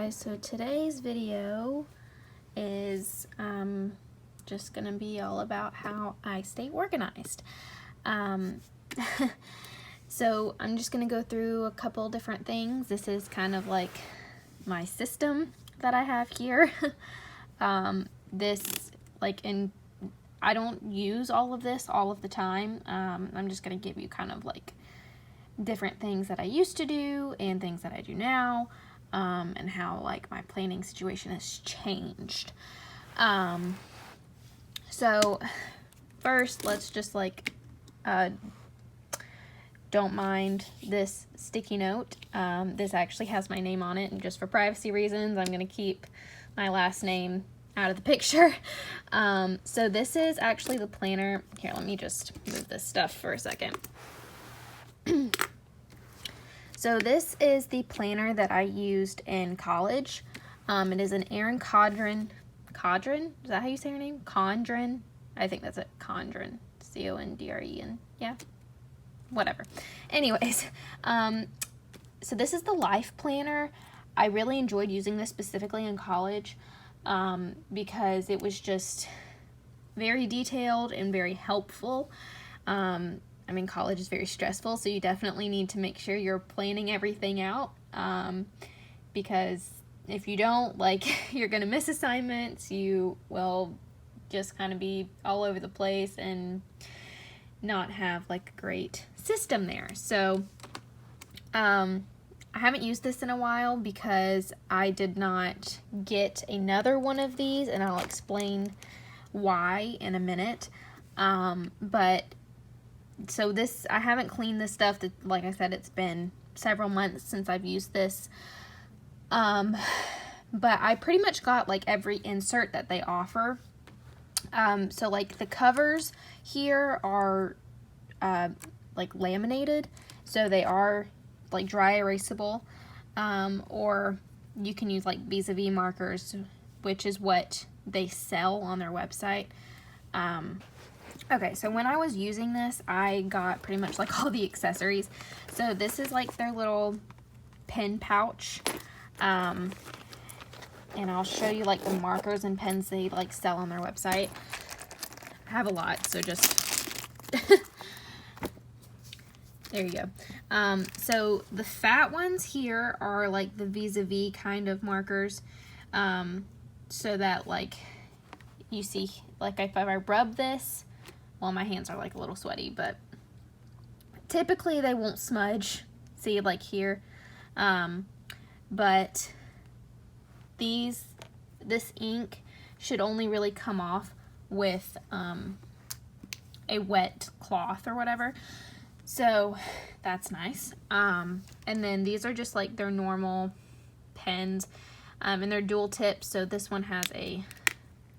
guys, so today's video is just gonna be all about how I stay organized. So I'm just gonna go through a couple different things. This is kind of like my system that I have here. I don't use all of this all of the time. I'm just gonna give you kind of like different things that I used to do and things that I do now, and how like my planning situation has changed. So first, let's just like don't mind this sticky note. This actually has my name on it, and just for privacy reasons I'm gonna keep my last name out of the picture. So this is actually the planner. Here, let me just move this stuff for a second. So this is the planner that I used in college. It is an Erin Condren. Is that how you say her name? Condren? I think that's it. Condren. C-O-N-D-R-E-N. Yeah. Whatever. Anyways, so this is the life planner. I really enjoyed using this specifically in college, because it was just very detailed and very helpful. I mean, college is very stressful, so you definitely need to make sure you're planning everything out, because if you don't, like, you're gonna miss assignments, you will just kind of be all over the place and not have like a great system there. So I haven't used this in a while because I did not get another one of these, and I'll explain why in a minute. So this, I haven't cleaned this stuff. That, like I said, it's been several months since I've used this. But I pretty much got like every insert that they offer. So like the covers here are like laminated, so they are like dry erasable, or you can use like vis-a-vis markers, which is what they sell on their website. Okay, so when I was using this, I got pretty much like all the accessories. So this is like their little pen pouch, and I'll show you like the markers and pens they like sell on their website. I have a lot, so just there you go. So the fat ones here are like the vis-a-vis kind of markers, so that like you see, like if I rub this, well, my hands are like a little sweaty, but typically they won't smudge. See, like here, but this ink should only really come off with a wet cloth or whatever, so that's nice. And then these are just like their normal pens, and they're dual tips. So this one has a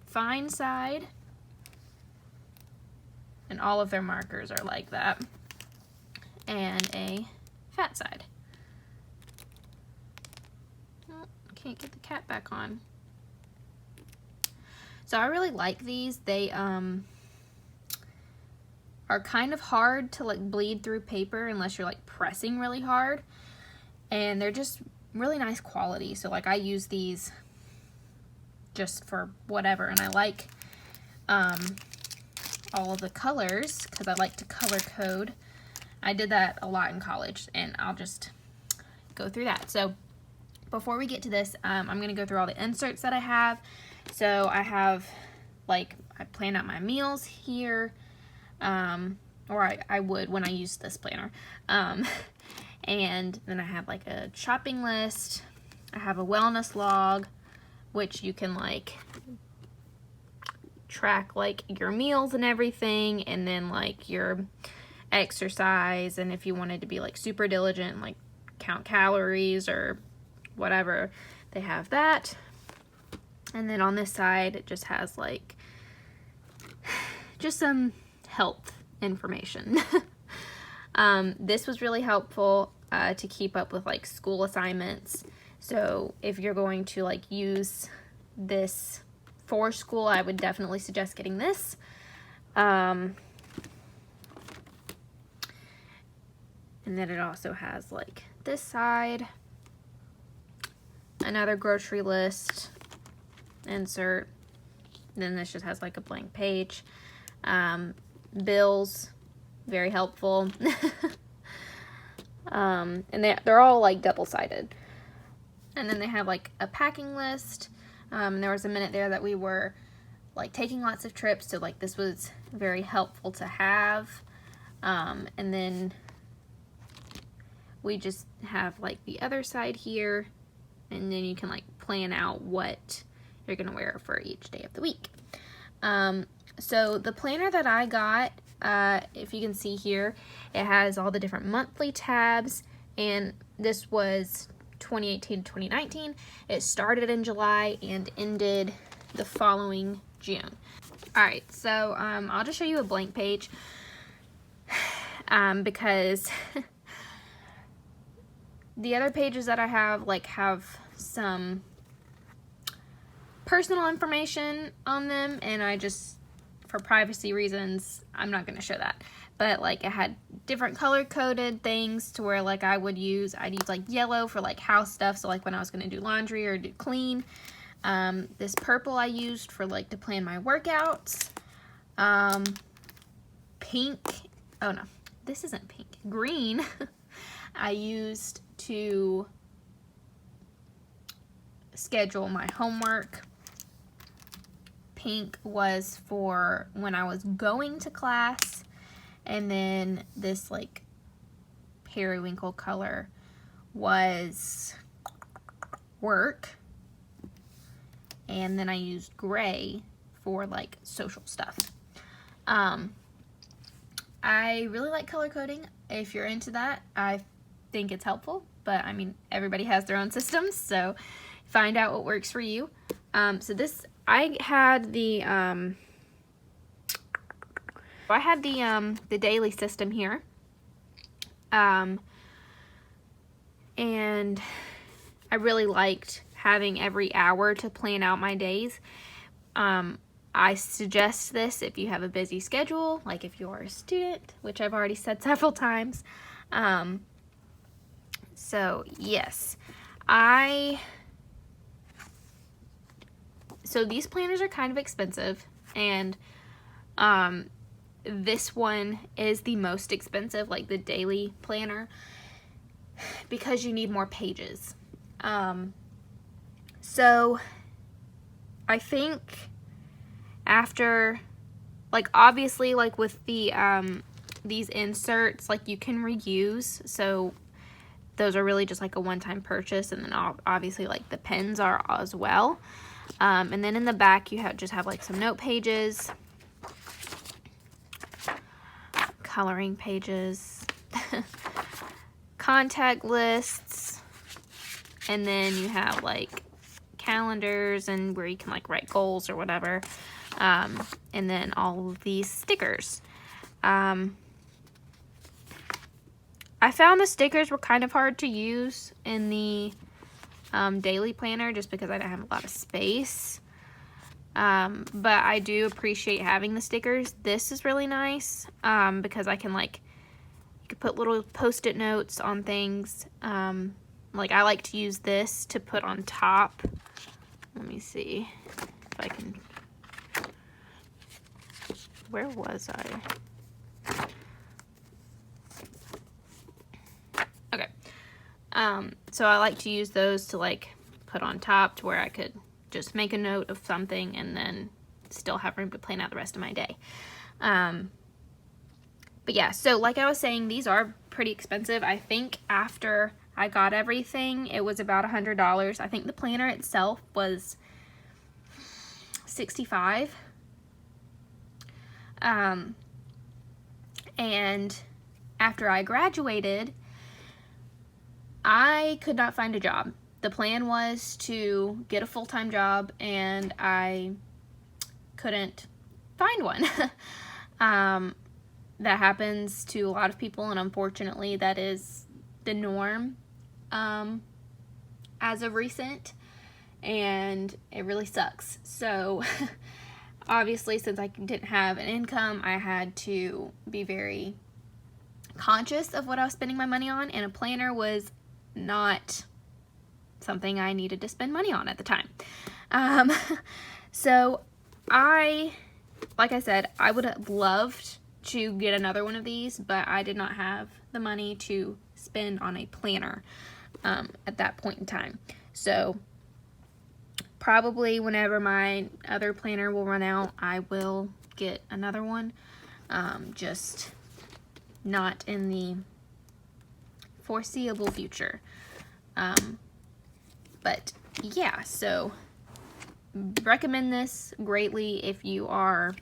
fine side, and all of their markers are like that, and a fat side. Oh, can't get the cap back on. So I really like these. They are kind of hard to like bleed through paper unless you're like pressing really hard, and they're just really nice quality. So like I use these just for whatever, and I like all of the colors because I like to color code. I did that a lot in college, and I'll just go through that. So before we get to this, I'm going to go through all the inserts that I have. So I have, like, I plan out my meals here, or I would when I use this planner. And then I have like a shopping list. I have a wellness log, which you can like track like your meals and everything, and then like your exercise, and if you wanted to be like super diligent and like count calories or whatever, they have that. And then on this side, it just has like just some health information. This was really helpful to keep up with like school assignments. So if you're going to like use this for school, I would definitely suggest getting this. And then it also has like this side, another grocery list, insert. Then this just has like a blank page. Bills, very helpful. And they're all like double-sided. And then they have like a packing list. There was a minute there that we were like taking lots of trips, so like this was very helpful to have. And then we just have like the other side here, and then you can like plan out what you're gonna wear for each day of the week. So the planner that I got, if you can see here, it has all the different monthly tabs, and this was 2018 to 2019. It started in July and ended the following June. Alright, so I'll just show you a blank page because the other pages that I have have some personal information on them, and I just, for privacy reasons, I'm not going to show that. But like it had different color coded things to where like I'd use like yellow for like house stuff, so like when I was going to do laundry or do clean. This purple I used for like to plan my workouts. Pink, oh no, this isn't pink, green I used to schedule my homework. Pink was for when I was going to class, and then this like periwinkle color was work, and then I used gray for like social stuff. I really like color coding. If you're into that, I think it's helpful, but I mean everybody has their own systems, so find out what works for you. So this, I had the daily system here, and I really liked having every hour to plan out my days. I suggest this if you have a busy schedule, like if you're a student, which I've already said several times. So yes, so these planners are kind of expensive, and this one is the most expensive, like the daily planner, because you need more pages. So I think after, like obviously like with the these inserts, like you can reuse, so those are really just like a one-time purchase, and then obviously like the pens are as well. And then in the back you just have like some note pages, coloring pages, contact lists, and then you have like calendars and where you can like write goals or whatever, and then all of these stickers. I found the stickers were kind of hard to use in the daily planner just because I didn't have a lot of space, but I do appreciate having the stickers. This is really nice because I can like, you could put little post-it notes on things. Like I like to use this to put on top. Let me see if I can, where was I? Okay. So I like to use those to like put on top to where I could just make a note of something and then still have room to plan out the rest of my day. But yeah, so like I was saying, these are pretty expensive. I think after I got everything, it was about $100. I think the planner itself was $65. And after I graduated, I could not find a job. The plan was to get a full-time job, and I couldn't find one. That happens to a lot of people, and unfortunately that is the norm as of recent, and it really sucks. So obviously, since I didn't have an income, I had to be very conscious of what I was spending my money on, and a planner was not something I needed to spend money on at the time. So like I said, I would have loved to get another one of these, but I did not have the money to spend on a planner at that point in time. So probably whenever my other planner will run out, I will get another one. Just not in the foreseeable future. But yeah, so recommend this greatly if you are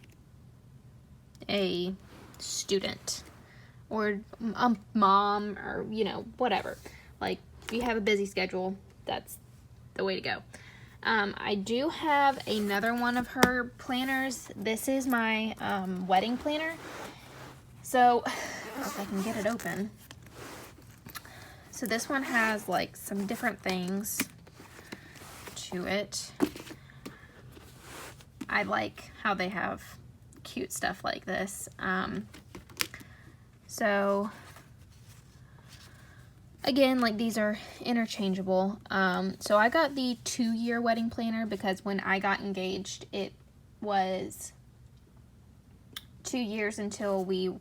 a student or a mom, or whatever. Like, if you have a busy schedule, that's the way to go. I do have another one of her planners. This is my wedding planner. So if I can get it open. So this one has like some different things to it. I like how they have cute stuff like this. So again, like, these are interchangeable. So I got the 2-year wedding planner because when I got engaged, it was 2 years until we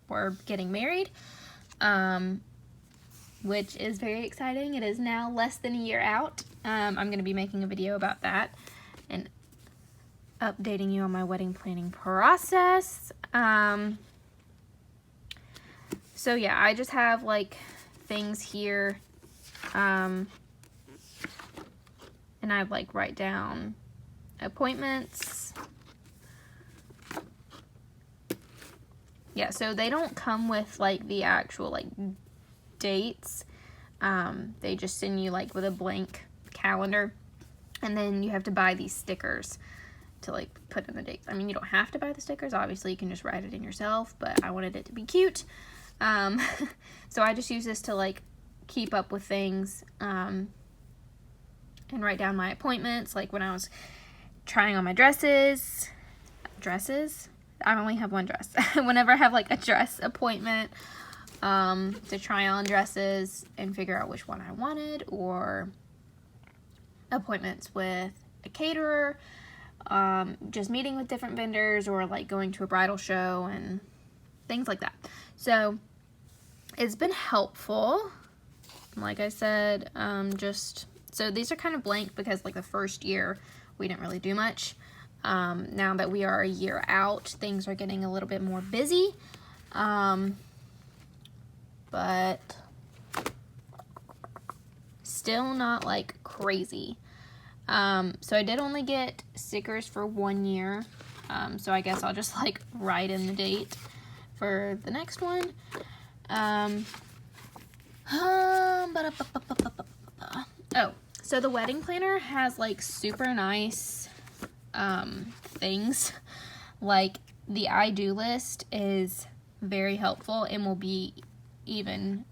were getting married, which is very exciting. It is now less than a year out. I'm going to be making a video about that and updating you on my wedding planning process. So yeah, I just have like things here, and I like write down appointments. Yeah, so they don't come with like the actual like dates. They just send you like with a blank calendar, and then you have to buy these stickers to like put in the dates. I mean, you don't have to buy the stickers, obviously you can just write it in yourself, but I wanted it to be cute. So I just use this to like keep up with things, and write down my appointments, like when I was trying on my dresses, I only have one dress. Whenever I have like a dress appointment, to try on dresses and figure out which one I wanted, or appointments with a caterer, just meeting with different vendors, or like going to a bridal show and things like that. So it's been helpful. Like I said, so these are kind of blank because like the first year we didn't really do much. Now that we are a year out, things are getting a little bit more busy. But still not like crazy. So I did only get stickers for 1 year. So I guess I'll just like write in the date for the next one. Oh, so the wedding planner has like super nice things. Like the I do list is very helpful and will be even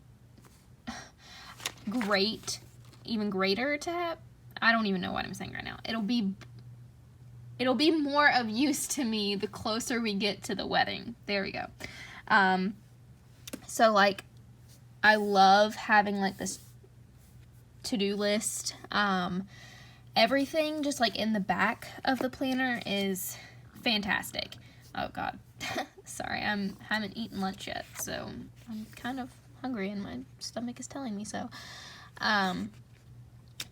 greater to have. I don't even know what I'm saying right now. It'll be more of use to me the closer we get to the wedding. There we go. So like I love having like this to-do list. Everything just like in the back of the planner is fantastic. Oh god. Sorry, I haven't eaten lunch yet, so I'm kind of hungry and my stomach is telling me so.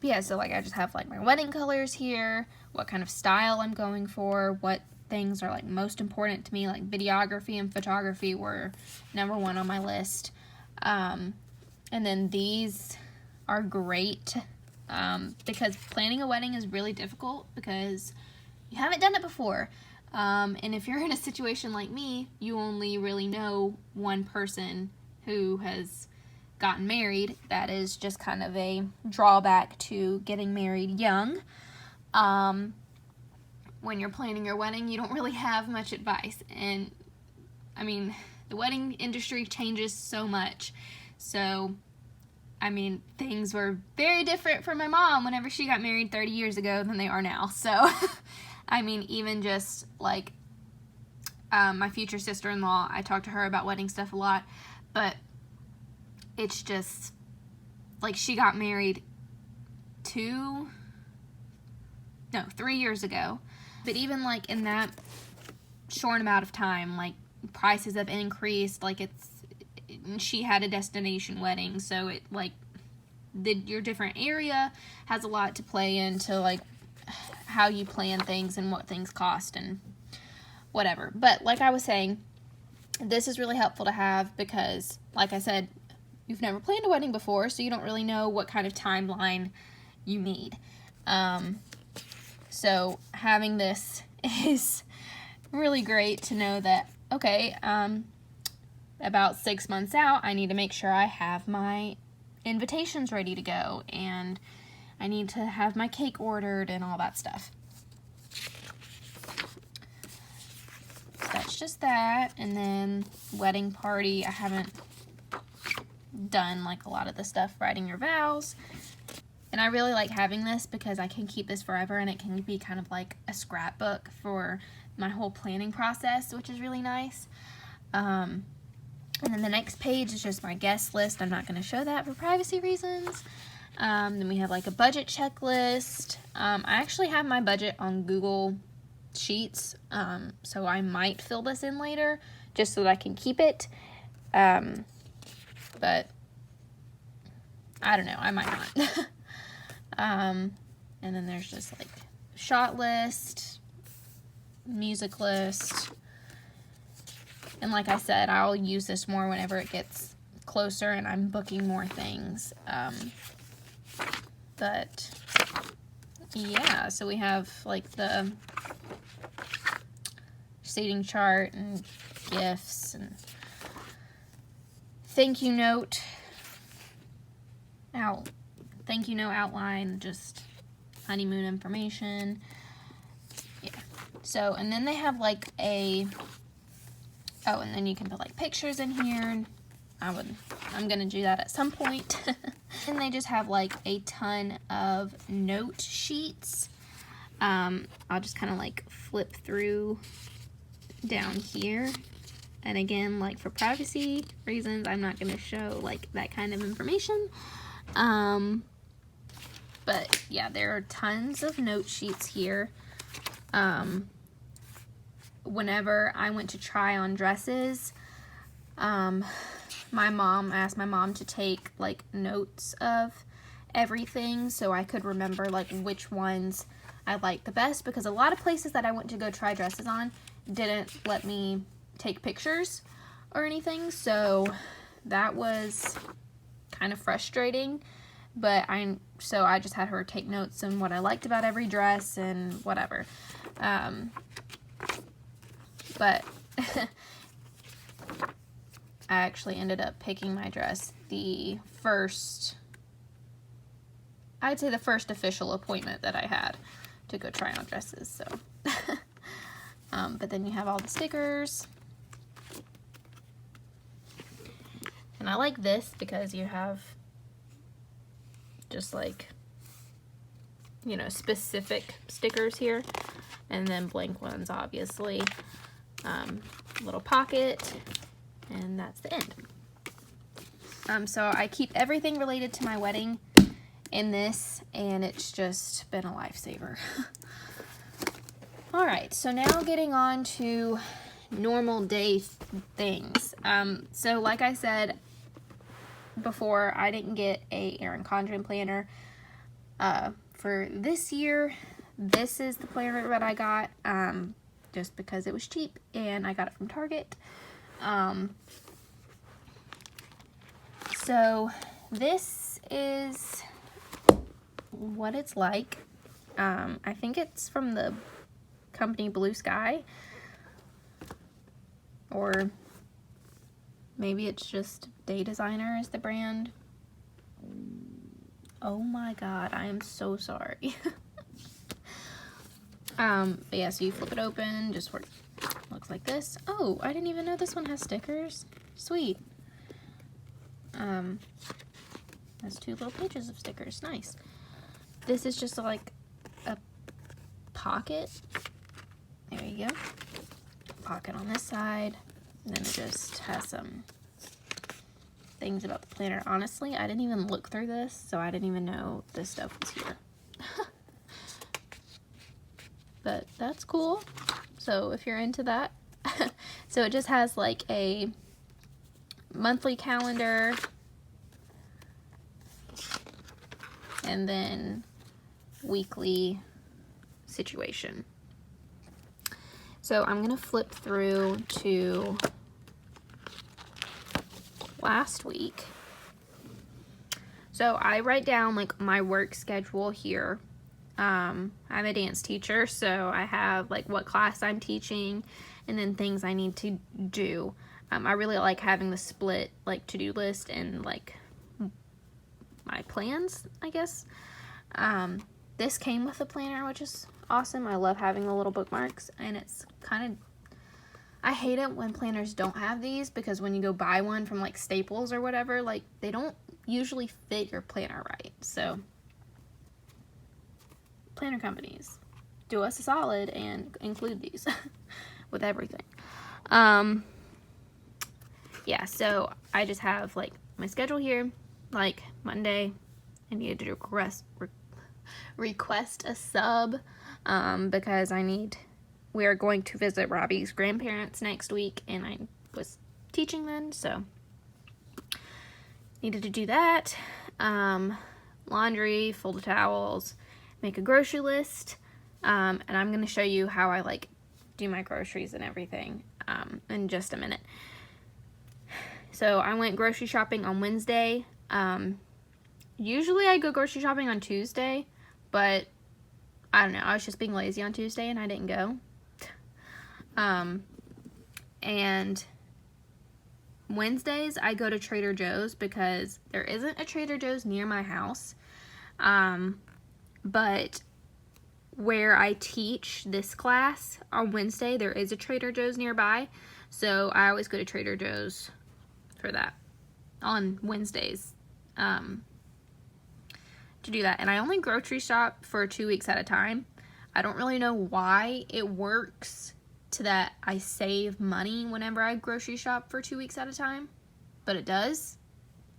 Yeah, so like I just have like my wedding colors here, what kind of style I'm going for, what things are like most important to me, like videography and photography were #1 on my list. And then these are great because planning a wedding is really difficult because you haven't done it before. And if you're in a situation like me, you only really know one person who has gotten married. That is just kind of a drawback to getting married young. When you're planning your wedding, you don't really have much advice. And I mean, the wedding industry changes so much. So, I mean, things were very different for my mom whenever she got married 30 years ago than they are now. So, I mean, even just like my future sister-in-law, I talk to her about wedding stuff a lot, but it's just like she got married 3 years ago. But even like in that short amount of time, like prices have increased. Like she had a destination wedding, so it like your different area has a lot to play into like how you plan things and what things cost and whatever. But like I was saying, this is really helpful to have because, like I said, you've never planned a wedding before, so you don't really know what kind of timeline you need. So having this is really great to know that, okay, about 6 months out, I need to make sure I have my invitations ready to go, and I need to have my cake ordered and all that stuff. So that's just that. And then wedding party, I haven't done like a lot of the stuff, writing your vows. And I really like having this because I can keep this forever, and it can be kind of like a scrapbook for my whole planning process, which is really nice. And then the next page is just my guest list. I'm not going to show that for privacy reasons. Then we have like a budget checklist. I actually have my budget on Google Sheets, so I might fill this in later just so that I can keep it. But I don't know, I might not. And then there's just like shot list, music list. And like I said, I'll use this more whenever it gets closer and I'm booking more things. But yeah, so we have like the seating chart and gifts and thank you note outline, just honeymoon information. Yeah. So, and then they have like and then you can put like pictures in here. I'm gonna do that at some point. And they just have like a ton of note sheets. I'll just kind of like flip through down here. And again, like for privacy reasons, I'm not gonna show like that kind of information. But yeah, there are tons of note sheets here. Whenever I went to try on dresses, I asked my mom to take like notes of everything so I could remember like which ones I liked the best, because a lot of places that I went to go try dresses on didn't let me take pictures or anything, so that was kind of frustrating. But I just had her take notes on what I liked about every dress and whatever. But I actually ended up picking my dress I'd say the first official appointment that I had to go try on dresses. So, but then you have all the stickers. And I like this because you have just like, you know, specific stickers here, and then blank ones, obviously. Little pocket, and that's the end. So I keep everything related to my wedding in this, and it's just been a lifesaver. Alright, so now getting on to normal day things. So like I said before, I didn't get a Erin Condren planner for this year. This is the planner that I got, just because it was cheap and I got it from Target. So this is what it's like. I think it's from the company Blue Sky, or maybe it's just Day Designer is the brand. Oh my god, I am so sorry. But yeah, so you flip it open, just looks like this. Oh, I didn't even know this one has stickers. Sweet. Has 2 little pages of stickers. Nice. This is just like a pocket. There you go. Pocket on this side. And then it just has some things about the planner. Honestly, I didn't even look through this, so I didn't even know this stuff was here. But that's cool. So if you're into that. So it just has like a monthly calendar and then weekly situation. So I'm gonna flip through to last week. So I write down like my work schedule here. I'm a dance teacher, so I have like what class I'm teaching and then things I need to do. I really like having the split like to-do list and like my plans, I guess. This came with a planner, which is awesome. I love having the little bookmarks, and it's kind of, I hate it when planners don't have these, because when you go buy one from like Staples or whatever, like they don't usually fit your planner right. So planner companies, do us a solid and include these with everything. Yeah, so I just have like my schedule here. Like Monday, I needed to request a sub because we are going to visit Robbie's grandparents next week, and I was teaching then, so needed to do that. Laundry, fold the towels, make a grocery list, and I'm going to show you how I like do my groceries and everything in just a minute. So I went grocery shopping on Wednesday. Usually I go grocery shopping on Tuesday, but I don't know, I was just being lazy on Tuesday and I didn't go. And Wednesdays I go to Trader Joe's because there isn't a Trader Joe's near my house. But where I teach this class on Wednesday, there is a Trader Joe's nearby. So I always go to Trader Joe's for that on Wednesdays to do that. And I only grocery shop for 2 weeks at a time. I don't really know why it works to that I save money whenever I grocery shop for 2 weeks at a time, but it does.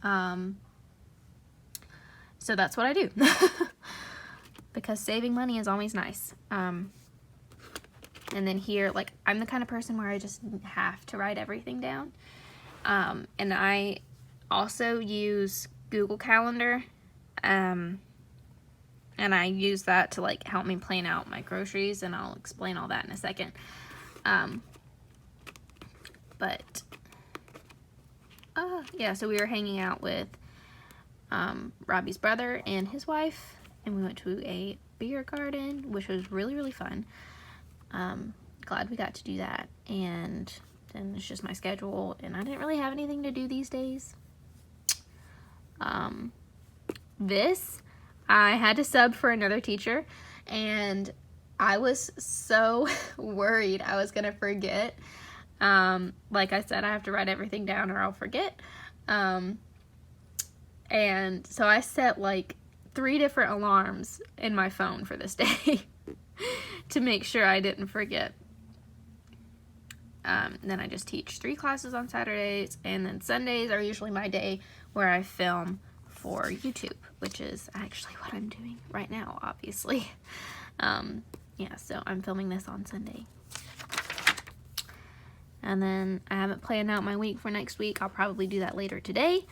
So that's what I do. Because saving money is always nice. And then here, like, I'm the kind of person where I just have to write everything down. And I also use Google Calendar. And I use that to, like, help me plan out my groceries, and I'll explain all that in a second. Yeah, so we were hanging out with Robbie's brother and his wife, and we went to a beer garden, which was really, really fun. Glad we got to do that. And then it's just my schedule, and I didn't really have anything to do these days. I had to sub for another teacher, and I was so worried I was gonna forget. Like I said, I have to write everything down or I'll forget. And so I set like 3 different alarms in my phone for this day to make sure I didn't forget. Then I just teach 3 classes on Saturdays, and then Sundays are usually my day where I film for YouTube, which is actually what I'm doing right now, obviously. Yeah, so I'm filming this on Sunday. And then I haven't planned out my week for next week. I'll probably do that later today.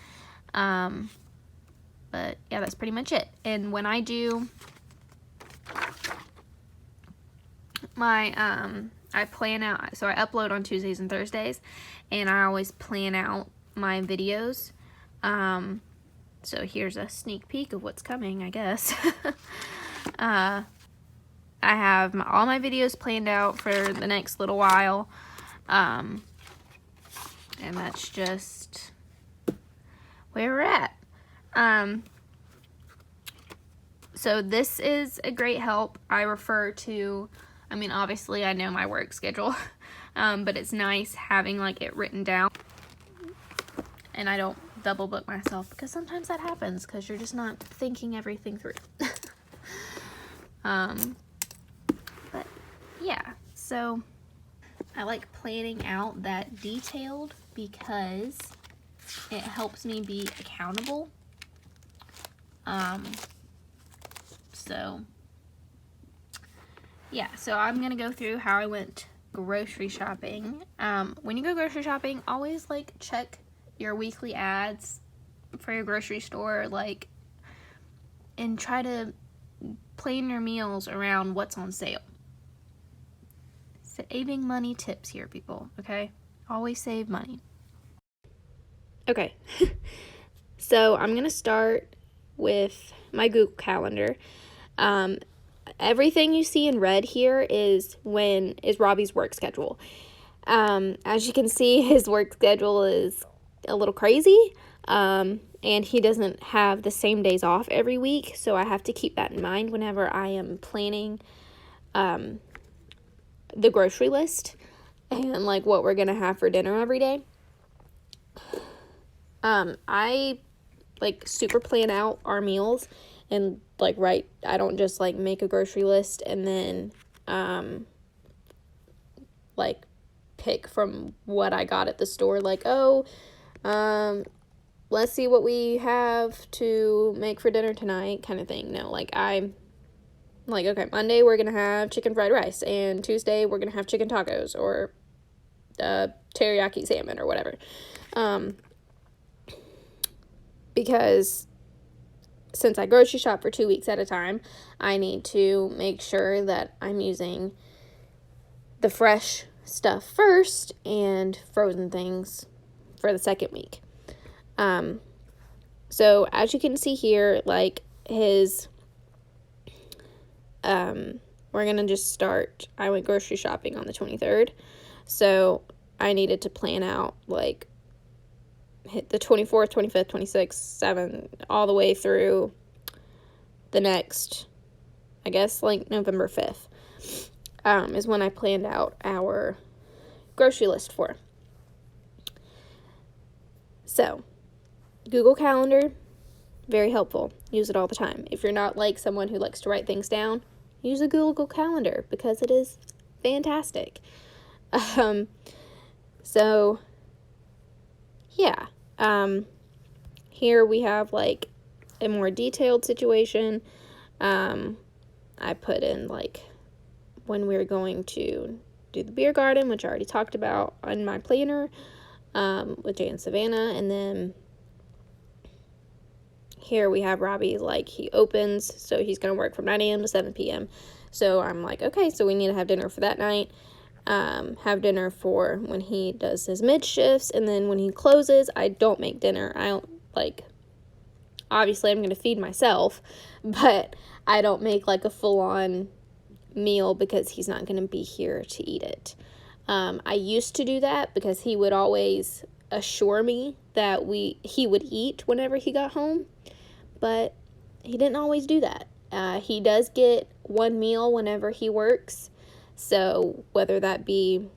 But yeah, that's pretty much it. And when I do my, I plan out, so I upload on Tuesdays and Thursdays, and I always plan out my videos. So here's a sneak peek of what's coming, I guess. I have all my videos planned out for the next little while. And that's just where we're at. So this is a great help. I refer to, I mean, obviously I know my work schedule, but it's nice having like it written down, and I don't double book myself, because sometimes that happens because you're just not thinking everything through. But yeah, so I like planning out that detailed because it helps me be accountable. So yeah, so I'm gonna go through how I went grocery shopping. When you go grocery shopping, always like check your weekly ads for your grocery store, like, and try to plan your meals around what's on sale. Saving money tips here, people, okay? Always save money. Okay, so I'm gonna start with my Google Calendar. Everything you see in red here is Robbie's work schedule. As you can see, his work schedule is a little crazy, and he doesn't have the same days off every week, so I have to keep that in mind whenever I am planning the grocery list and like what we're gonna have for dinner every day. I like super plan out our meals and like I don't just like make a grocery list and then like pick from what I got at the store, like, let's see what we have to make for dinner tonight kind of thing. No, like I'm like, okay, Monday we're gonna have chicken fried rice, and Tuesday we're gonna have chicken tacos or teriyaki salmon or whatever. Because since I grocery shop for 2 weeks at a time, I need to make sure that I'm using the fresh stuff first and frozen things for the second week. So as you can see here, like we're gonna just start. I went grocery shopping on the 23rd, so I needed to plan out like hit the 24th, 25th, 26th, 7th, all the way through the next, I guess, like November 5th, is when I planned out our grocery list for. So, Google Calendar, very helpful. Use it all the time. If you're not like someone who likes to write things down, use a Google Calendar because it is fantastic. So, yeah. Here we have like a more detailed situation. I put in like when we're going to do the beer garden, which I already talked about on my planner, with Jay and Savannah. And then here we have Robbie, like he opens, so he's going to work from 9 a.m. to 7 p.m. So I'm like, okay, so we need to have dinner for that night. Have dinner for when he does his mid shifts, and then when he closes, I don't make dinner. I don't, like, obviously I'm going to feed myself, but I don't make like a full-on meal because he's not going to be here to eat it. I used to do that because he would always assure me that he would eat whenever he got home, but he didn't always do that. He does get one meal whenever he works. So whether that be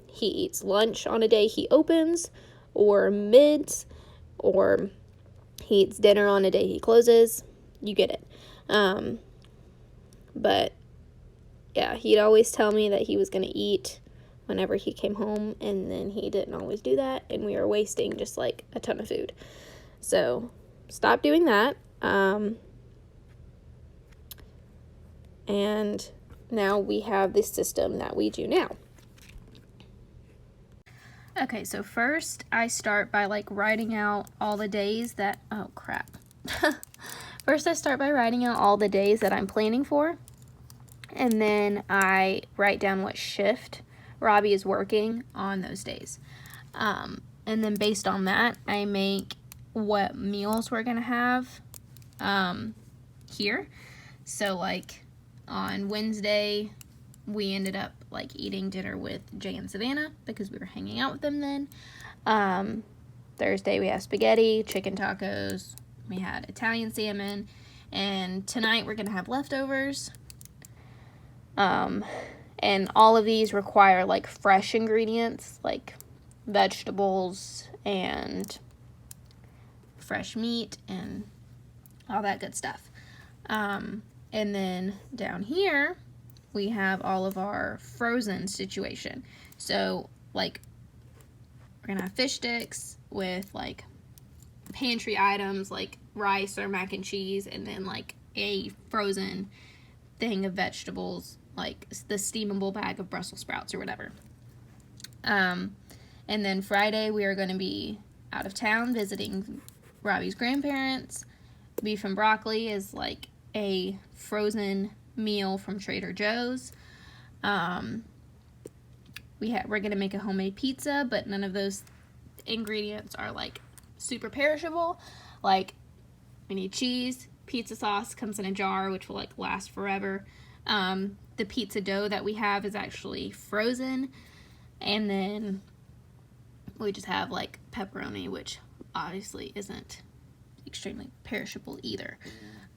he eats lunch on a day he opens, or mids, or he eats dinner on a day he closes, you get it. But yeah, he'd always tell me that he was going to eat whenever he came home, and then he didn't always do that, and we were wasting just like a ton of food. So stop doing that. And now we have this system that we do now. Okay, so first I start by like writing out all the days that, oh crap. First I start by writing out all the days that I'm planning for, and then I write down what shift Robbie is working on those days. And then based on that, I make what meals we're gonna have here. So like on Wednesday, we ended up like eating dinner with Jay and Savannah because we were hanging out with them then. Thursday we had spaghetti, chicken tacos, we had Italian salmon, and tonight we're gonna have leftovers. And all of these require like fresh ingredients, like vegetables and fresh meat and all that good stuff. And then down here, we have all of our frozen situation. So, like, we're going to have fish sticks with, like, pantry items like rice or mac and cheese, and then like a frozen thing of vegetables, like the steamable bag of Brussels sprouts or whatever. And then Friday we are going to be out of town visiting Robbie's grandparents. Beef and broccoli is like a frozen meal from Trader Joe's. We're going to make a homemade pizza, but none of those ingredients are like super perishable. Like, we need cheese, pizza sauce comes in a jar, which will like last forever. The pizza dough that we have is actually frozen, and then we just have like pepperoni, which obviously isn't extremely perishable either.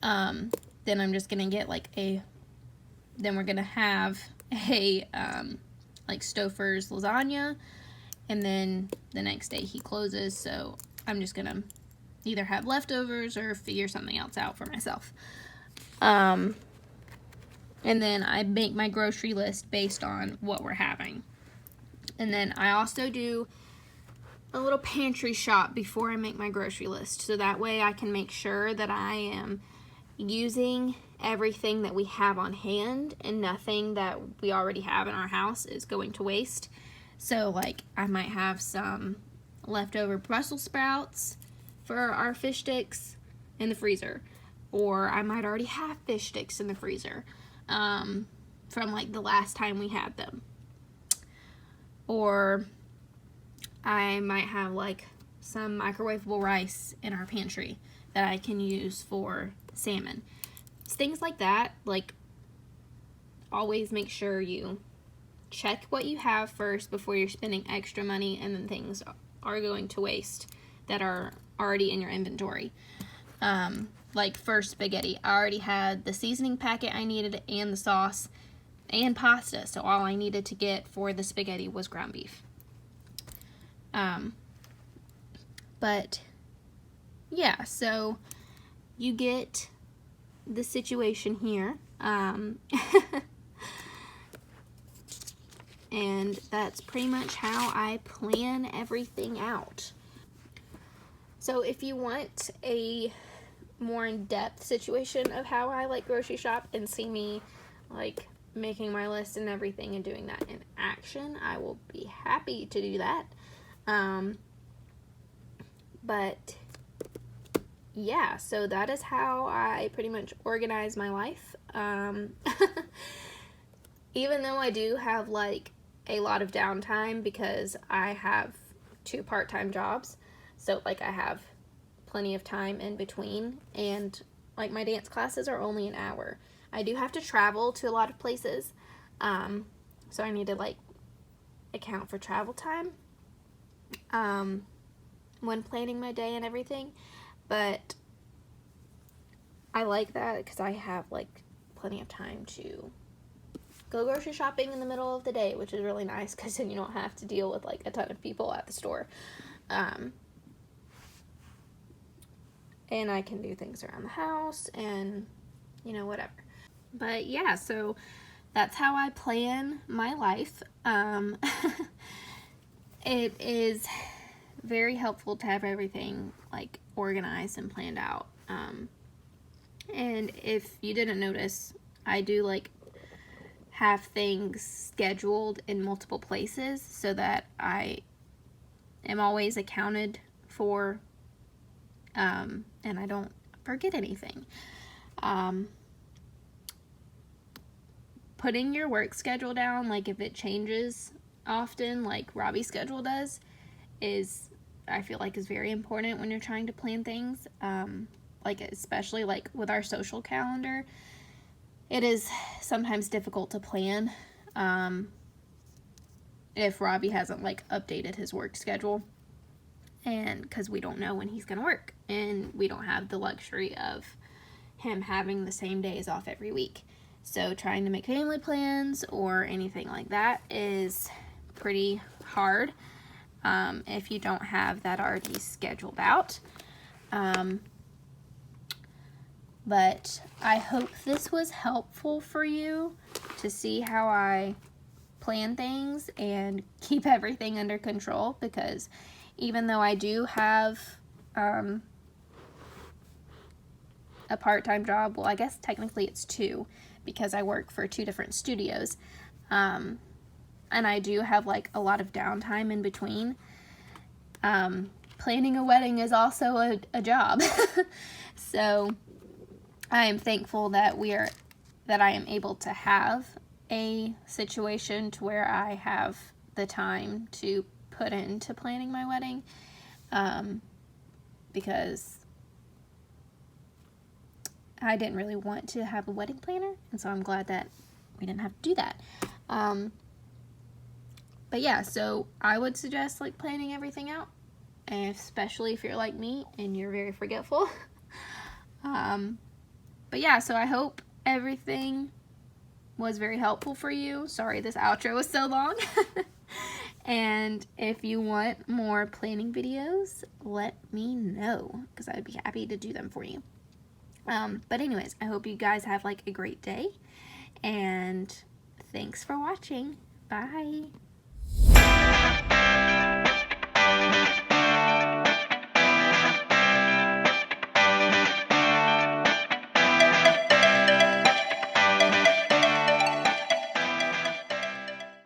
Then I'm just gonna get like then we're gonna have a like Stouffer's lasagna, and then the next day he closes, so I'm just gonna either have leftovers or figure something else out for myself. And then I make my grocery list based on what we're having. And then I also do a little pantry shop before I make my grocery list, so that way I can make sure that I am using everything that we have on hand and nothing that we already have in our house is going to waste. So like I might have some leftover Brussels sprouts for our fish sticks in the freezer, or I might already have fish sticks in the freezer from like the last time we had them, or I might have like some microwavable rice in our pantry that I can use for salmon. Things like that. Like, always make sure you check what you have first before you're spending extra money, and then things are going to waste that are already in your inventory. Like for spaghetti, I already had the seasoning packet I needed and the sauce and pasta, so all I needed to get for the spaghetti was ground beef. But yeah, so you get the situation here. And that's pretty much how I plan everything out. So if you want a more in-depth situation of how I like grocery shop and see me like making my list and everything and doing that in action, I will be happy to do that. But yeah, so that is how I pretty much organize my life. Even though I do have like a lot of downtime because I have 2 part-time jobs, so like I have plenty of time in between, and like my dance classes are only an hour. I do have to travel to a lot of places, so I need to like account for travel time when planning my day and everything. But I like that because I have like plenty of time to go grocery shopping in the middle of the day, which is really nice because then you don't have to deal with like a ton of people at the store. And I can do things around the house and, you know, whatever. But yeah, so that's how I plan my life. It is very helpful to have everything like organized and planned out. And if you didn't notice, I do like have things scheduled in multiple places so that I am always accounted for, and I don't forget anything. Putting your work schedule down, like if it changes often, like Robbie's schedule does, I feel like is very important when you're trying to plan things. Like especially like with our social calendar, it is sometimes difficult to plan if Robbie hasn't like updated his work schedule, and because we don't know when he's gonna work, and we don't have the luxury of him having the same days off every week. So trying to make family plans or anything like that is pretty hard if you don't have that already scheduled out. But I hope this was helpful for you to see how I plan things and keep everything under control, because even though I do have a part-time job. Well, I guess technically it's 2 because I work for 2 different studios. And I do have like a lot of downtime in between. Planning a wedding is also a job. So I am thankful that I am able to have a situation to where I have the time to put into planning my wedding, because I didn't really want to have a wedding planner, and so I'm glad that we didn't have to do that. But yeah, so I would suggest like planning everything out, especially if you're like me and you're very forgetful. But yeah, so I hope everything was very helpful for you. Sorry this outro was so long. And if you want more planning videos, let me know, because I'd be happy to do them for you. But anyways, I hope you guys have like a great day, and thanks for watching. Bye.